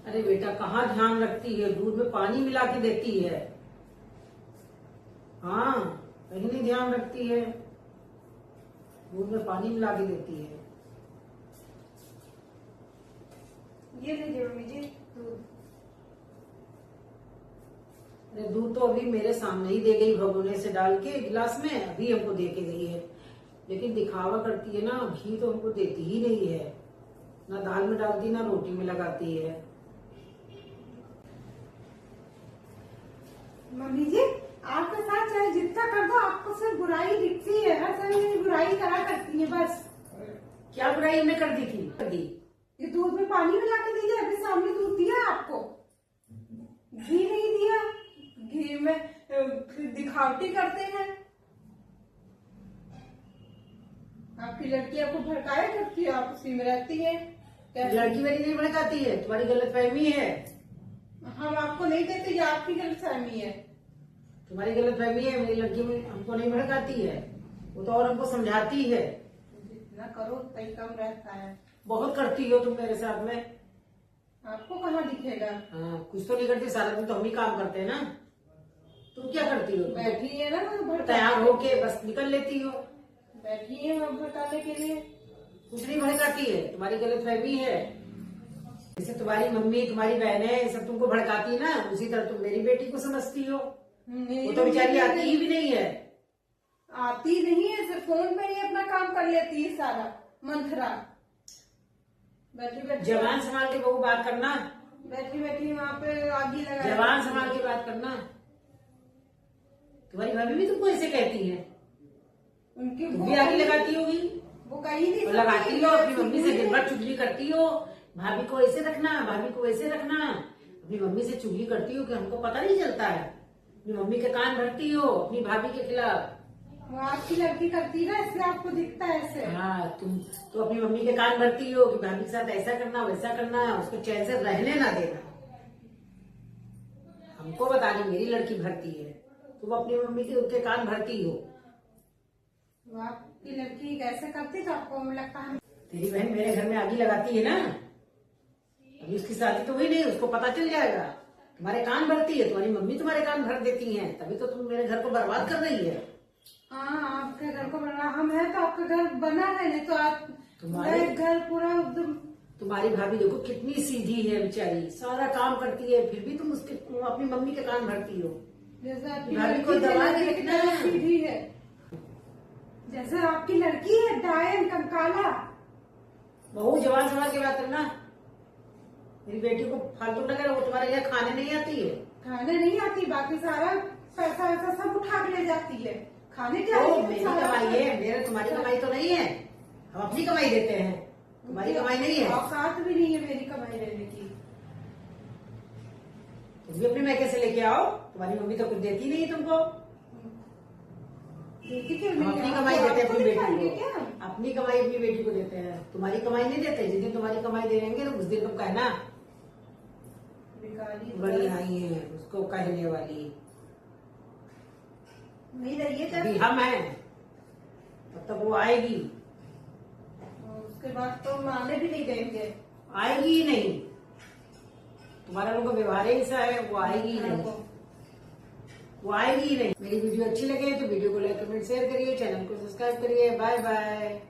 अरे बेटा कहाँ ध्यान रखती है, दूध में पानी मिला के देती है। हाँ, कहीं नहीं ध्यान रखती है, दूध में पानी मिला के देती है। ये लीजिए मम्मी जी दूध। अरे दूध तो अभी मेरे सामने ही दे गई भगोने से डाल के गिलास में, अभी हमको दे के गई है। लेकिन दिखावा करती है ना, घी तो हमको देती ही नहीं है, ना दाल में डालती ना रोटी में लगाती है। मम्मी जी आपके साथ चाहे जितना कर दो आपको सिर्फ बुराई दिखती है, हर समय मेरी बुराई करा करती है बस। क्या बुराई हमने कर दी थी? कर दी। ये दूध में पानी मिला के दीजिए, अभी सामने दूध दिया आपको, घी नहीं दिया। घी में दिखावटी करते हैं। आपकी लड़की आपको भड़काया करती है, आप उसी में रहती है। लड़की मेरी नहीं भड़काती है, तुम्हारी गलतफहमी है। हम आपको नहीं देते, ये आपकी गलतफहमी है। तुम्हारी गलतफहमी है, मेरी लड़की में हमको नहीं भड़काती है, वो तो और हमको समझाती है। जितना करो उतना ही कम रहता है। बहुत करती हो तुम मेरे साथ में। आपको कहाँ दिखेगा? हाँ, कुछ तो नहीं करती, सारा दिन तो हम ही काम करते हैं ना। तुम क्या करती हो? बैठी है ना तैयार होके बस निकल लेती हो। बैठी है भड़काने के लिए। कुछ नहीं भड़काती है, तुम्हारी गलतफहमी है। जैसे तुम्हारी मम्मी तुम्हारी बहनें सब तुमको भड़काती है ना, उसी तरह तुम मेरी बेटी को समझती हो। वो तो बेचारी आती ही भी नहीं है। आती नहीं है, सिर्फ फोन पे ही अपना काम कर लेती है सारा मंथरा। बैठी बैठी जबान संभाल के बहू बात करना। बैठी बैठी वहाँ पे आगी लगा। जबान संभाल के बात करना। तुम्हारी भाभी भी तुमको ऐसे कहती है? उनकी तुम भी आगे लगाती होगी। वो कहीं नहीं लगाती हो, अपनी मम्मी से दिन भर चुगली करती हो, भाभी को ऐसे रखना, भाभी को ऐसे रखना। अपनी मम्मी से चुगली करती हो कि हमको पता नहीं चलता है। अपनी मम्मी के कान भरती हो अपनी भाभी के खिलाफ। वो आपकी लड़की करती है ना, इसलिए आपको दिखता है ऐसे। हाँ, तुम तो अपनी मम्मी के कान भरती हो कि भाभी के साथ ऐसा करना वैसा करना, उसको चैन से रहने ना देना। हमको बता रही मेरी लड़की भरती है, तुम अपनी मम्मी के उसके कान भरती हो। वो आपकी लड़की कैसे करती तो आपको लगता है। तेरी बहन मेरे घर में आगी लगाती है ना, अभी उसकी शादी तो हुई नहीं, उसको पता चल जाएगा। तुम्हारे कान भरती है, तुम्हारी मम्मी तुम्हारे कान भर देती है, तभी तो तुम मेरे घर को बर्बाद कर रही है। हाँ, आपके घर को बना हम है तो आपका घर बना है, नहीं तो आप तुम्हारे घर पूरा तुम्हारी भाभी देखो कितनी सीधी है बेचारी, सारा काम करती है, फिर भी तुम अपनी मम्मी के कान भरती हो। जैसे आपकी भाभी को लड़की दबा के रखना है। सीधी है, जैसे आपकी लड़की है डायन कंकाला। बहू जवान संभाल के बात करना। मेरी बेटी को फालतू लगे, वो तुम्हारे यहाँ खाने नहीं आती है। खाने नहीं आती, बाकी सारा पैसा वैसा सब उठा के ले जाती है। खाने क्या तो मेरी कमाई है, मेरे तुम्हारी कमाई तो नहीं है, हम अपनी कमाई देते हैं, तुम्हारी कमाई नहीं है। औकात भी नहीं है मेरी कमाई लेने की। तुम भी अपने मैके से लेके आओ, तुम्हारी मम्मी तो कुछ देती नहीं तुमको। हम अपनी कमाई देते हैं अपनी बेटी को, अपनी कमाई अपनी बेटी को देते हैं, तुम्हारी कमाई नहीं देते। जिस दिन तुम्हारी कमाई दे देंगे उस दिन तुम कहना बड़ी आई है उसको कहने वाली। नहीं रही है अभी हम हैं, तब तक वो आएगी। उसके बाद तो माने भी नहीं देंगे। आएगी ही नहीं, तुम्हारा लोगों का व्यवहार ही ऐसा है, वो आएगी ही नहीं, वो आएगी ही नहीं। मेरी वीडियो अच्छी लगे तो वीडियो को लाइक कमेंट शेयर करिए, चैनल को सब्सक्राइब करिए। Bye bye.